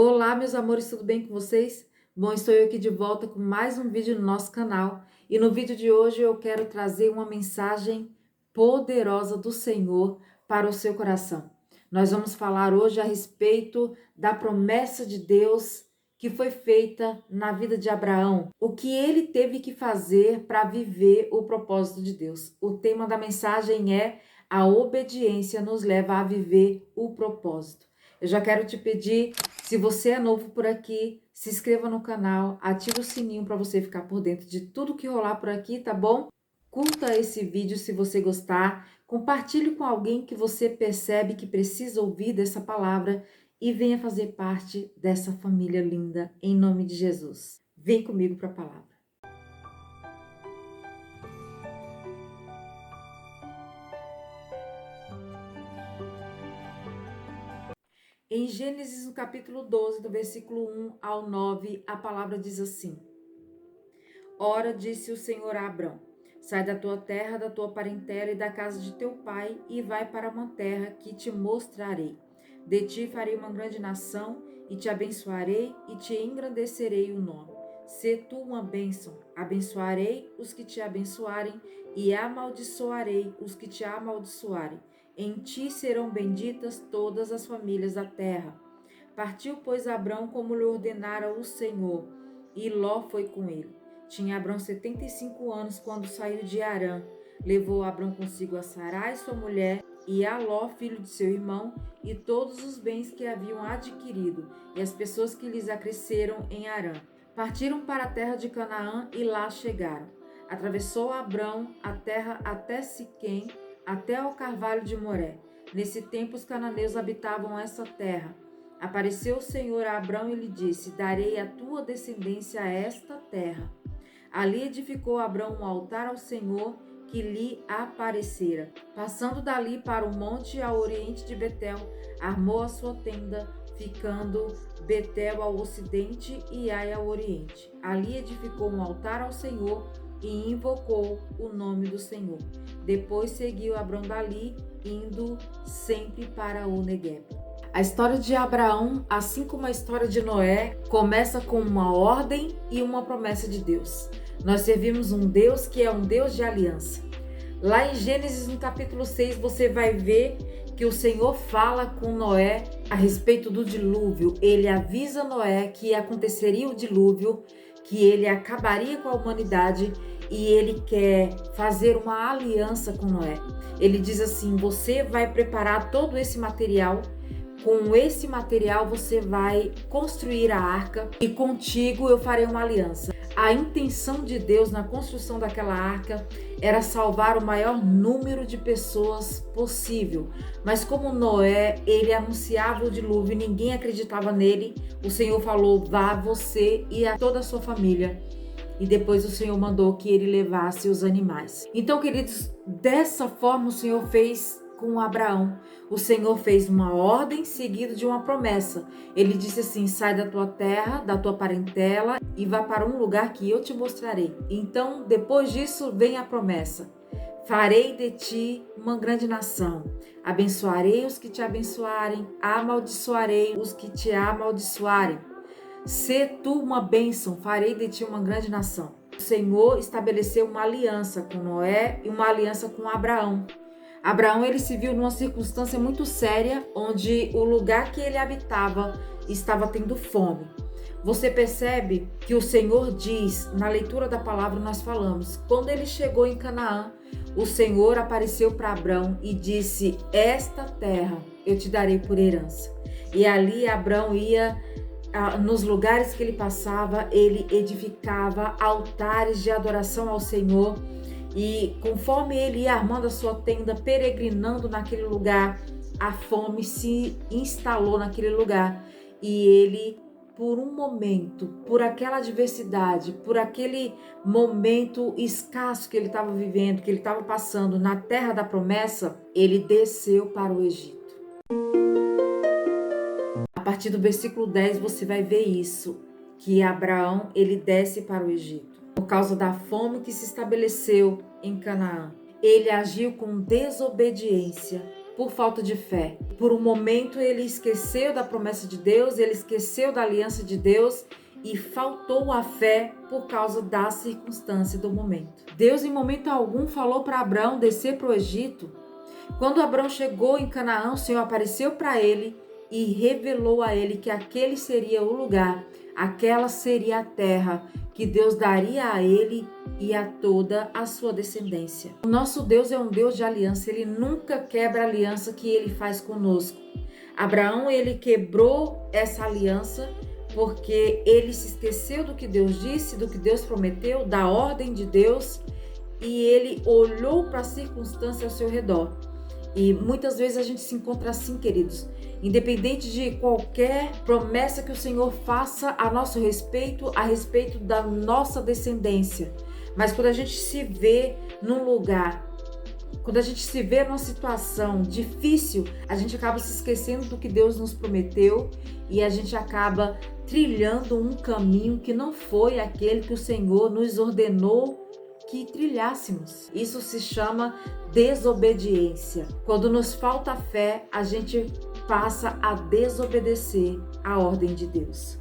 Olá, meus amores, tudo bem com vocês? Bom, estou eu aqui de volta com mais um vídeo no nosso canal. E no vídeo de hoje eu quero trazer uma mensagem poderosa do Senhor para o seu coração. Nós vamos falar hoje a respeito da promessa de Deus que foi feita na vida de Abraão. O que ele teve que fazer para viver o propósito de Deus. O tema da mensagem é: a obediência nos leva a viver o propósito. Eu já quero te pedir, se você é novo por aqui, se inscreva no canal, ative o sininho para você ficar por dentro de tudo que rolar por aqui, tá bom? Curta esse vídeo se você gostar, compartilhe com alguém que você percebe que precisa ouvir dessa palavra e venha fazer parte dessa família linda, em nome de Jesus. Vem comigo para a palavra. Em Gênesis, no capítulo 12, do versículo 1 ao 9, a palavra diz assim: Ora, disse o Senhor a Abrão: sai da tua terra, da tua parentela e da casa de teu pai, e vai para uma terra que te mostrarei. De ti farei uma grande nação, e te abençoarei, e te engrandecerei o nome. Sê tu uma bênção, abençoarei os que te abençoarem, e amaldiçoarei os que te amaldiçoarem. Em ti serão benditas todas as famílias da terra. Partiu, pois, Abrão como lhe ordenara o Senhor, e Ló foi com ele. Tinha Abrão 75 anos quando saiu de Harã. Levou Abrão consigo a Sarai, sua mulher, e a Ló, filho de seu irmão, e todos os bens que haviam adquirido, e as pessoas que lhes acresceram em Harã. Partiram para a terra de Canaã e lá chegaram. Atravessou Abrão a terra até Siquém, até ao carvalho de Moré. Nesse tempo os cananeus habitavam essa terra. Apareceu o Senhor a Abrão e lhe disse: darei à tua descendência esta terra. Ali edificou Abrão um altar ao Senhor que lhe aparecera. Passando dali para o monte ao oriente de Betel, armou a sua tenda, ficando Betel ao ocidente e Ai ao oriente. Ali edificou um altar ao Senhor e invocou o nome do Senhor. Depois seguiu Abrão dali, indo sempre para o Negueb. A história de Abraão, assim como a história de Noé, começa com uma ordem e uma promessa de Deus. Nós servimos um Deus que é um Deus de aliança. Lá em Gênesis, no capítulo 6, você vai ver que o Senhor fala com Noé a respeito do dilúvio. Ele avisa Noé que aconteceria o dilúvio, que ele acabaria com a humanidade e ele quer fazer uma aliança com Noé. Ele diz assim: você vai preparar todo esse material. Com esse material você vai construir a arca e contigo eu farei uma aliança. A intenção de Deus na construção daquela arca era salvar o maior número de pessoas possível. Mas como Noé, ele anunciava o dilúvio e ninguém acreditava nele, o Senhor falou: vá você e a toda a sua família. E depois o Senhor mandou que ele levasse os animais. Então, queridos, dessa forma o Senhor fez com Abraão. O Senhor fez uma ordem seguida de uma promessa. Ele disse assim: sai da tua terra, da tua parentela e vá para um lugar que eu te mostrarei. Então, depois disso, vem a promessa: farei de ti uma grande nação. Abençoarei os que te abençoarem, amaldiçoarei os que te amaldiçoarem. Sê tu uma bênção, farei de ti uma grande nação. O Senhor estabeleceu uma aliança com Noé e uma aliança com Abraão. Abraão, ele se viu numa circunstância muito séria, onde o lugar que ele habitava estava tendo fome. Você percebe que o Senhor diz, na leitura da palavra nós falamos, quando ele chegou em Canaã, o Senhor apareceu para Abraão e disse: esta terra eu te darei por herança. E ali Abraão ia, nos lugares que ele passava, ele edificava altares de adoração ao Senhor. E conforme ele ia armando a sua tenda, peregrinando naquele lugar, a fome se instalou naquele lugar. E ele, por um momento, por aquela adversidade, por aquele momento escasso que ele estava vivendo, que ele estava passando na terra da promessa, ele desceu para o Egito. A partir do versículo 10 você vai ver isso, que Abraão, ele desce para o Egito por causa da fome que se estabeleceu em Canaã. Ele agiu com desobediência por falta de fé. Por um momento ele esqueceu da promessa de Deus, ele esqueceu da aliança de Deus e faltou a fé por causa da circunstância do momento. Deus em momento algum falou para Abraão descer para o Egito. Quando Abraão chegou em Canaã, o Senhor apareceu para ele e revelou a ele que aquele seria o lugar, aquela seria a terra que Deus daria a ele e a toda a sua descendência. O nosso Deus é um Deus de aliança, ele nunca quebra a aliança que ele faz conosco. Abraão, ele quebrou essa aliança porque ele se esqueceu do que Deus disse, do que Deus prometeu, da ordem de Deus, e ele olhou para a circunstância ao seu redor. E muitas vezes a gente se encontra assim, queridos. Independente de qualquer promessa que o Senhor faça a nosso respeito, a respeito da nossa descendência. Mas quando a gente se vê num lugar, quando a gente se vê numa situação difícil, a gente acaba se esquecendo do que Deus nos prometeu e a gente acaba trilhando um caminho que não foi aquele que o Senhor nos ordenou que trilhássemos. Isso se chama desobediência. Quando nos falta fé, a gente passa a desobedecer a ordem de Deus.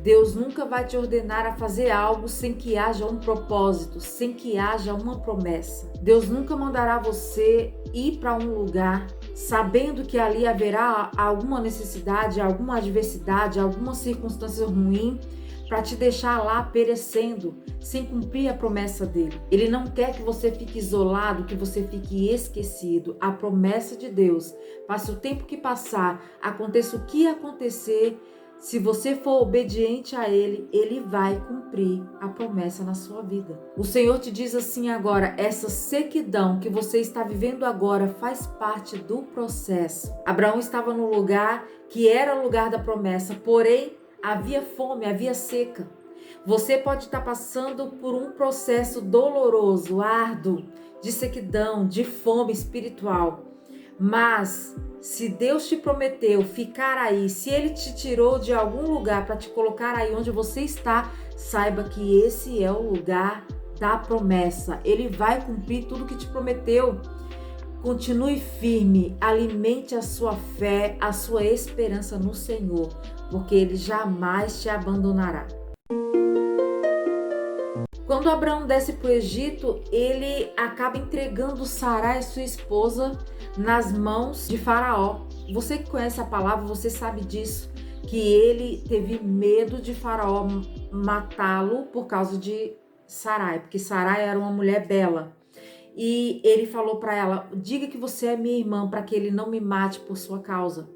Deus nunca vai te ordenar a fazer algo sem que haja um propósito, sem que haja uma promessa. Deus nunca mandará você ir para um lugar sabendo que ali haverá alguma necessidade, alguma adversidade, alguma circunstância ruim para te deixar lá perecendo, sem cumprir a promessa dele. Ele não quer que você fique isolado, que você fique esquecido. A promessa de Deus, passe o tempo que passar, aconteça o que acontecer, se você for obediente a ele, ele vai cumprir a promessa na sua vida. O Senhor te diz assim agora, essa sequidão que você está vivendo agora faz parte do processo. Abraão estava no lugar que era o lugar da promessa, porém havia fome, havia seca. Você pode estar passando por um processo doloroso, árduo, de sequidão, de fome espiritual. Mas se Deus te prometeu ficar aí, se Ele te tirou de algum lugar para te colocar aí onde você está, saiba que esse é o lugar da promessa. Ele vai cumprir tudo que te prometeu. Continue firme, alimente a sua fé, a sua esperança no Senhor, porque Ele jamais te abandonará. Quando Abraão desce para o Egito, ele acaba entregando Sarai, sua esposa, nas mãos de Faraó. Você que conhece a palavra, você sabe disso, que ele teve medo de Faraó matá-lo por causa de Sarai, porque Sarai era uma mulher bela. E ele falou para ela, diga que você é minha irmã, para que ele não me mate por sua causa.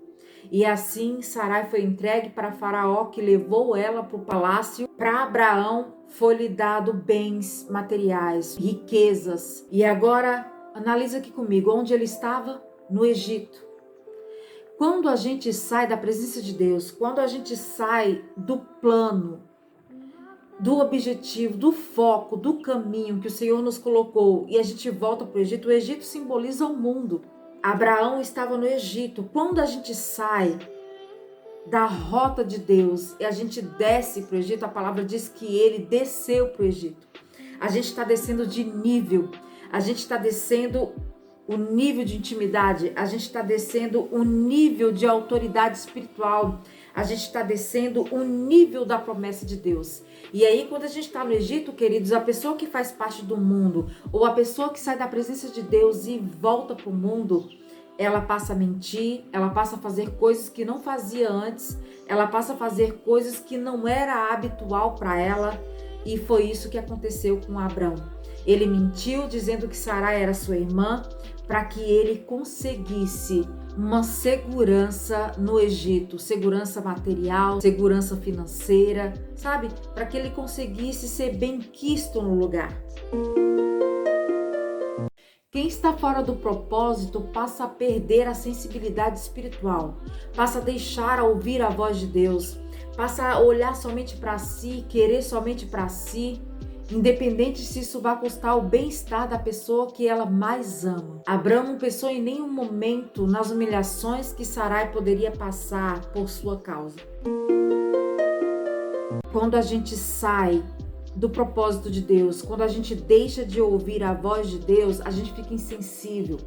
E assim Sarai foi entregue para Faraó, que levou ela para o palácio. Para Abraão foi-lhe dado bens materiais, riquezas. E agora, analisa aqui comigo, onde ele estava? No Egito. Quando a gente sai da presença de Deus, quando a gente sai do plano, do objetivo, do foco, do caminho que o Senhor nos colocou e a gente volta para o Egito simboliza o mundo. Abraão estava no Egito. Quando a gente sai da rota de Deus e a gente desce para o Egito, a palavra diz que ele desceu para o Egito. A gente está descendo de nível, a gente está descendo o nível de intimidade, a gente está descendo o nível de autoridade espiritual, a gente está descendo o nível da promessa de Deus. E aí, quando a gente está no Egito, queridos, a pessoa que faz parte do mundo, ou a pessoa que sai da presença de Deus e volta para o mundo, ela passa a mentir, ela passa a fazer coisas que não fazia antes, ela passa a fazer coisas que não era habitual para ela, e foi isso que aconteceu com Abraão. Ele mentiu dizendo que Sarai era sua irmã, para que ele conseguisse uma segurança no Egito, segurança material, segurança financeira, sabe? Para que ele conseguisse ser bem-quisto no lugar. Quem está fora do propósito passa a perder a sensibilidade espiritual, passa a deixar a ouvir a voz de Deus, passa a olhar somente para si, querer somente para si, independente se isso vai custar o bem-estar da pessoa que ela mais ama. Abraão não pensou em nenhum momento nas humilhações que Sarai poderia passar por sua causa. Quando a gente sai do propósito de Deus, quando a gente deixa de ouvir a voz de Deus, a gente fica insensível.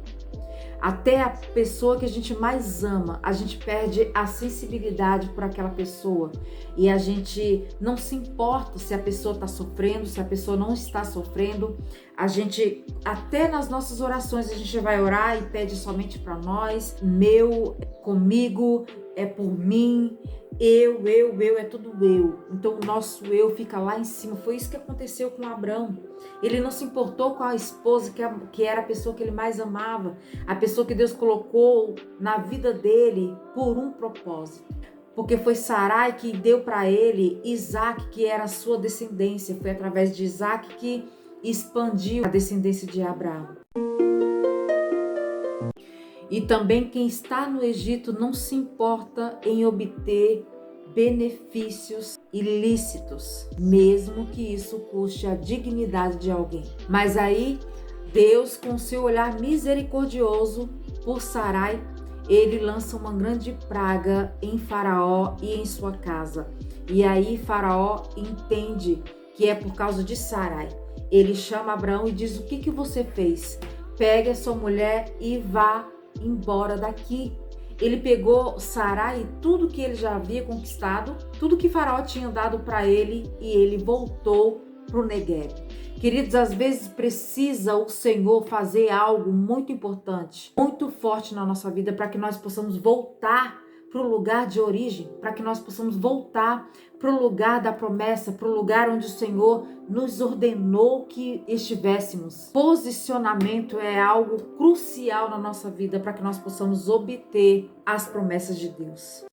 Até a pessoa que a gente mais ama, a gente perde a sensibilidade por aquela pessoa. E a gente não se importa se a pessoa está sofrendo, se a pessoa não está sofrendo. A gente, até nas nossas orações, a gente vai orar e pede somente para nós. Meu, comigo, é por mim. Eu, é tudo eu. Então o nosso eu fica lá em cima. Foi isso que aconteceu com Abrão. Ele não se importou com a esposa que era a pessoa que ele mais amava, a pessoa que Deus colocou na vida dele por um propósito. Porque foi Sarai que deu para ele Isaac, que era a sua descendência. Foi através de Isaac que expandiu a descendência de Abraão. E também quem está no Egito não se importa em obter benefícios ilícitos, mesmo que isso custe a dignidade de alguém. Mas aí, Deus, com seu olhar misericordioso por Sarai, ele lança uma grande praga em Faraó e em sua casa. E aí Faraó entende que é por causa de Sarai. Ele chama Abraão e diz: o que você fez? Pegue a sua mulher e vá embora daqui. Ele pegou Sarai e tudo que ele já havia conquistado, tudo que Faraó tinha dado para ele, e ele voltou para o Negueb. Queridos, às vezes precisa o Senhor fazer algo muito importante, muito forte na nossa vida, para que nós possamos voltar para o lugar de origem, para que nós possamos voltar para o lugar da promessa, para o lugar onde o Senhor nos ordenou que estivéssemos. Posicionamento é algo crucial na nossa vida para que nós possamos obter as promessas de Deus.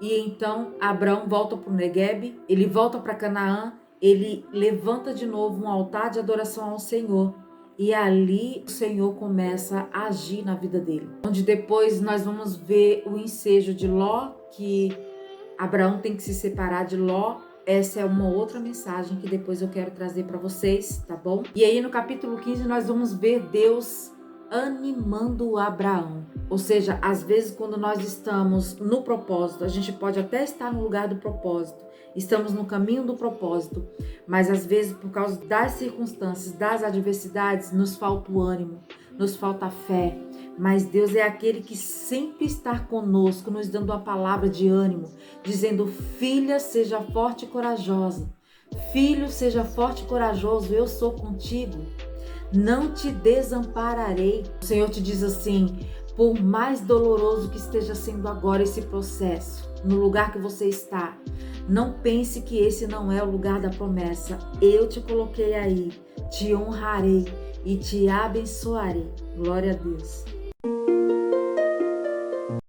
E então Abraão volta para o Negueb, ele volta para Canaã, ele levanta de novo um altar de adoração ao Senhor. E ali o Senhor começa a agir na vida dele. Onde depois nós vamos ver o ensejo de Ló, que Abraão tem que se separar de Ló. Essa é uma outra mensagem que depois eu quero trazer para vocês, tá bom? E aí no capítulo 15 nós vamos ver Deus animando Abraão. Ou seja, às vezes quando nós estamos no propósito, a gente pode até estar no lugar do propósito, estamos no caminho do propósito, mas às vezes por causa das circunstâncias, das adversidades, nos falta o ânimo, nos falta a fé. Mas Deus é aquele que sempre está conosco, nos dando uma palavra de ânimo, dizendo: filha, seja forte e corajosa. Filho, seja forte e corajoso, eu sou contigo. Não te desampararei. O Senhor te diz assim: por mais doloroso que esteja sendo agora esse processo, no lugar que você está, não pense que esse não é o lugar da promessa. Eu te coloquei aí, te honrarei e te abençoarei. Glória a Deus.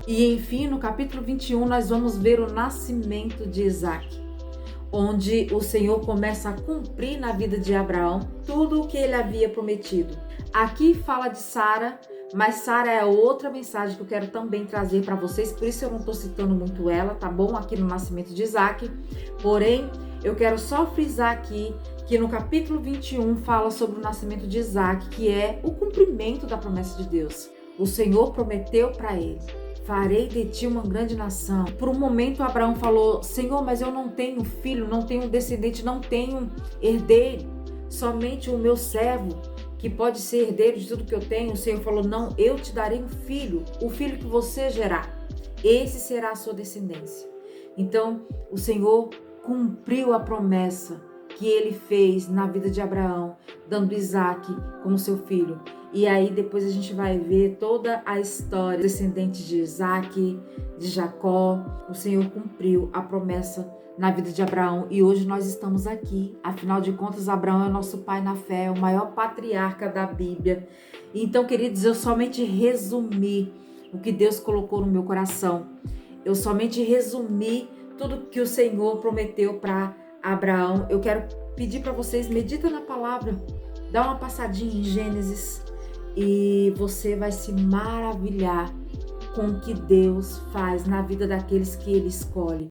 E enfim, no capítulo 21, nós vamos ver o nascimento de Isaac, onde o Senhor começa a cumprir na vida de Abraão tudo o que ele havia prometido. Aqui fala de Sara, mas Sara é outra mensagem que eu quero também trazer para vocês, por isso eu não estou citando muito ela, tá bom? Aqui no nascimento de Isaac. Porém, eu quero só frisar aqui que no capítulo 21 fala sobre o nascimento de Isaac, que é o cumprimento da promessa de Deus. O Senhor prometeu para ele: farei de ti uma grande nação. Por um momento Abraão falou: Senhor, mas eu não tenho filho, não tenho descendente, não tenho herdeiro, somente o meu servo, que pode ser herdeiro de tudo que eu tenho. O Senhor falou: não, eu te darei um filho, o filho que você gerar, esse será a sua descendência. Então o Senhor cumpriu a promessa que ele fez na vida de Abraão, dando Isaac como seu filho. E aí depois a gente vai ver toda a história descendente de Isaac, de Jacó. O Senhor cumpriu a promessa na vida de Abraão e hoje nós estamos aqui. Afinal de contas, Abraão é o nosso pai na fé, é o maior patriarca da Bíblia. Então, queridos, eu somente resumi o que Deus colocou no meu coração. Eu somente resumi tudo que o Senhor prometeu para Abraão. Eu quero pedir para vocês, medita na palavra, dá uma passadinha em Gênesis e você vai se maravilhar com o que Deus faz na vida daqueles que Ele escolhe.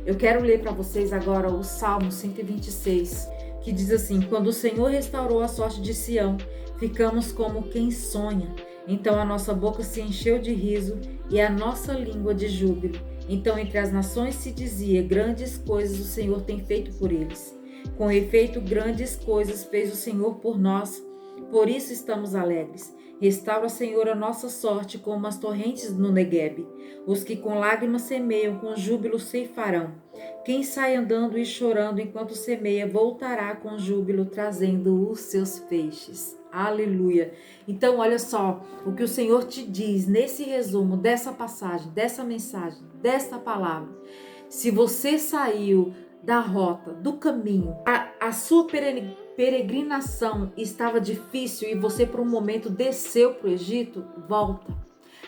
Eu quero ler para vocês agora o Salmo 126, que diz assim: quando o Senhor restaurou a sorte de Sião, ficamos como quem sonha. Então a nossa boca se encheu de riso e a nossa língua de júbilo. Então entre as nações se dizia: grandes coisas o Senhor tem feito por eles. Com efeito, grandes coisas fez o Senhor por nós. Por isso estamos alegres. Restaura, Senhor, a nossa sorte como as torrentes no Neguebe. Os que com lágrimas semeiam, com júbilo ceifarão. Quem sai andando e chorando enquanto semeia, voltará com júbilo, trazendo os seus feixes. Aleluia. Então, olha só o que o Senhor te diz nesse resumo dessa passagem, dessa mensagem, desta palavra. Se você saiu da rota, do caminho, a sua peregrinação estava difícil e você por um momento desceu para o Egito, volta.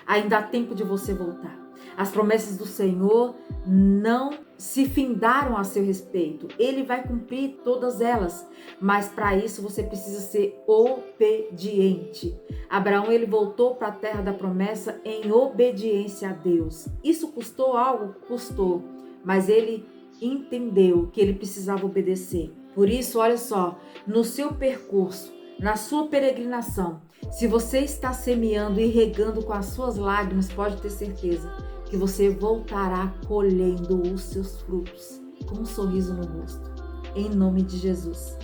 Ainda há tempo de você voltar. As promessas do Senhor não se findaram a seu respeito. Ele vai cumprir todas elas, mas para isso você precisa ser obediente. Abraão, ele voltou para a terra da promessa em obediência a Deus. Isso custou algo? Custou, mas ele entendeu que ele precisava obedecer. Por isso, olha só, no seu percurso, na sua peregrinação, se você está semeando e regando com as suas lágrimas, pode ter certeza que você voltará colhendo os seus frutos, com um sorriso no rosto, em nome de Jesus.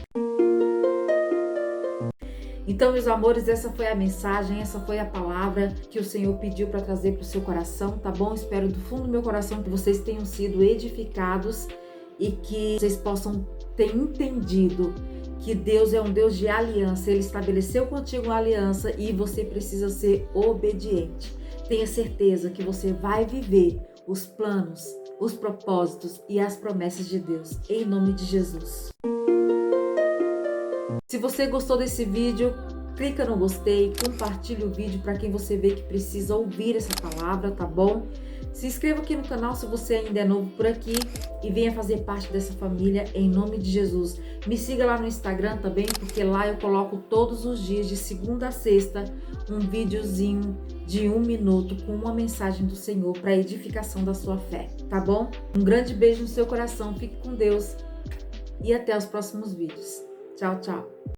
Então, meus amores, essa foi a mensagem, essa foi a palavra que o Senhor pediu para trazer para o seu coração, tá bom? Espero do fundo do meu coração que vocês tenham sido edificados e que vocês possam ter entendido que Deus é um Deus de aliança. Ele estabeleceu contigo uma aliança e você precisa ser obediente. Tenha certeza que você vai viver os planos, os propósitos e as promessas de Deus, em nome de Jesus. Se você gostou desse vídeo, clica no gostei, compartilhe o vídeo para quem você vê que precisa ouvir essa palavra, tá bom? Se inscreva aqui no canal se você ainda é novo por aqui e venha fazer parte dessa família em nome de Jesus. Me siga lá no Instagram também, porque lá eu coloco todos os dias, de segunda a sexta, um videozinho de 1 minuto com uma mensagem do Senhor para edificação da sua fé, tá bom? Um grande beijo no seu coração, fique com Deus e até os próximos vídeos. Tchau, tchau.